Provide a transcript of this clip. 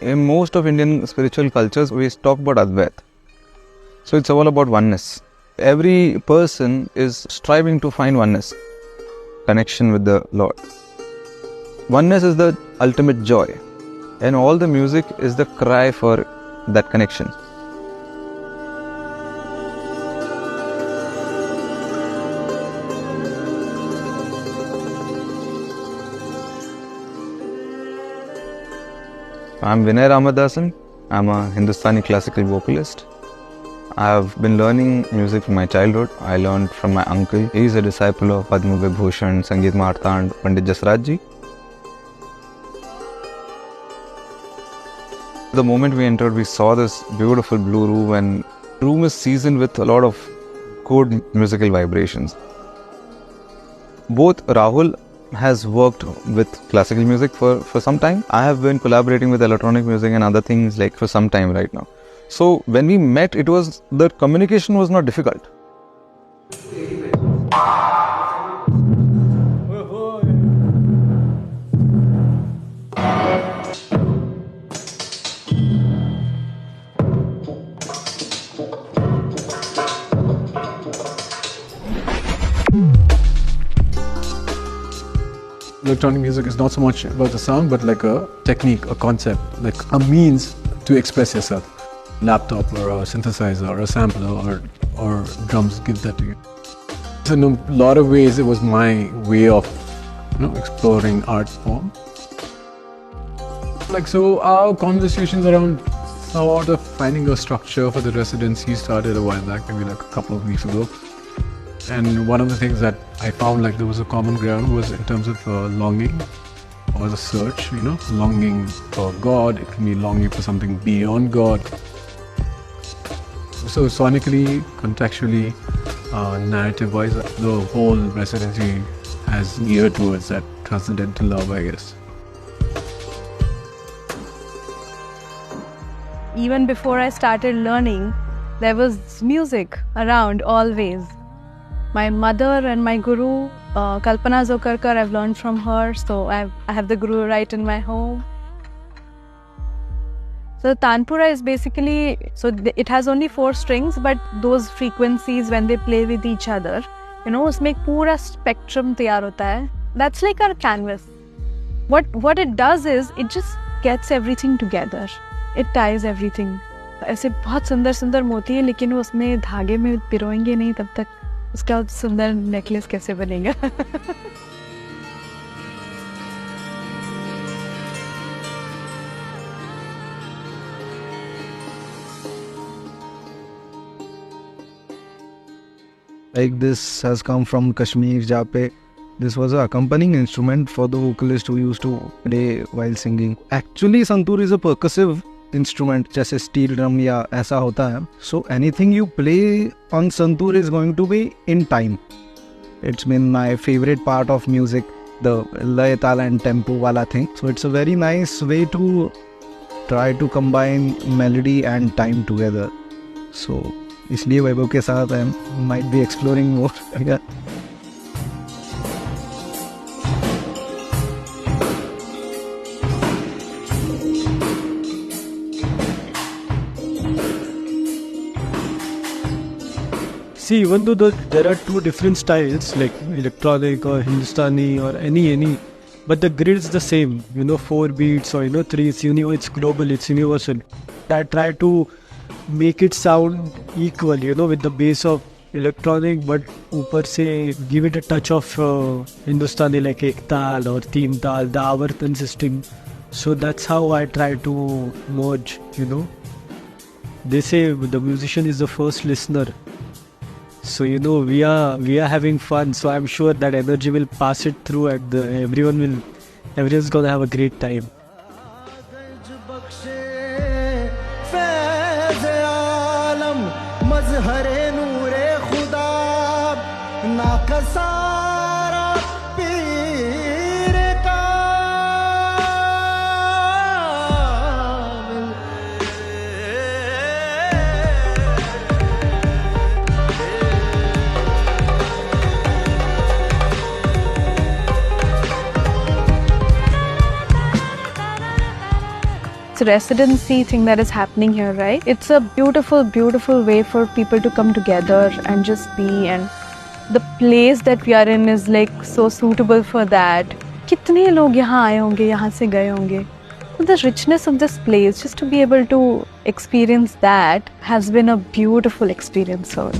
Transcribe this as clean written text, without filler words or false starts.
In most of Indian spiritual cultures, we talk about Advait. So it's all about oneness. Every person is striving to find oneness, connection with the Lord. Oneness is the ultimate joy, and all the music is the cry for that connection. I'm Vinay Ramadasan. I'm a Hindustani classical vocalist. I've been learning music from my childhood. I learned from my uncle. He's a disciple of Padma Vibhushan, Sangeet Martand, Pandit Jasraj ji. The moment we entered, we saw this beautiful blue room, and the room is seasoned with a lot of good musical vibrations. Both Rahul has worked with classical music for some time. I have been collaborating with electronic music and other things like for some time right now. So when we met, the communication was not difficult. Electronic music is not so much about the sound, but like a technique, a concept, like a means to express yourself. Laptop or a synthesizer or a sampler or drums give that to you. So in a lot of ways, it was my way of exploring art form. Like, so our conversations around sort of finding a structure for the residency started a while back, maybe like a couple of weeks ago. And one of the things that I found like there was a common ground was in terms of longing or the search, longing for God. It can be longing for something beyond God. So sonically, contextually, narrative-wise, the whole residency has geared towards that transcendental love, I guess. Even before I started learning, there was music around always. My mother and my guru, Kalpana Zokarkar, I've learned from her, so I have the guru right in my home. So Tanpura is basically, it has only 4 strings, but those frequencies when they play with each other, उसमें एक पूरा spectrum तैयार होता है. That's like our canvas. What it does is, it just gets everything together. It ties everything. ऐसे बहुत सुंदर सुंदर मोती है, लेकिन वो उसमें धागे में पिरोएंगे नहीं तब तक उसका सुंदर नेकलेस कैसे बनेगा. Like this has come from Kashmir, जहाँ पे this was an accompanying instrument for the vocalist who used to play while singing. Actually, santoor is a percussive instrument, जैसे steel drum या ऐसा होता है. So anything you play on santoor is going to be in time. It's been my favorite part of music, the lay, tal and tempo wala thing. So it's a very nice way to try to combine melody and time together. So इसलिए वैभव के साथ I might be exploring more. See, even though there are 2 different styles like electronic or Hindustani or any, but the grid is the same. 4 beats or 3. It's global. It's universal. I try to make it sound equal, with the bass of electronic, but ऊपर से give it a touch of Hindustani, like ek taal or teen taal, the avartan system. So that's how I try to merge. They say the musician is the first listener. So we are having fun. So I'm sure that energy will pass it through, and everyone's gonna have a great time. this residency thing that is happening here, right? It's a beautiful, beautiful way for people to come together and just be, and the place that we are in is like so suitable for that. कितने लोग यहाँ आए होंगे, यहाँ से गए होंगे. The richness of this place, just to be able to experience that has been a beautiful experience. So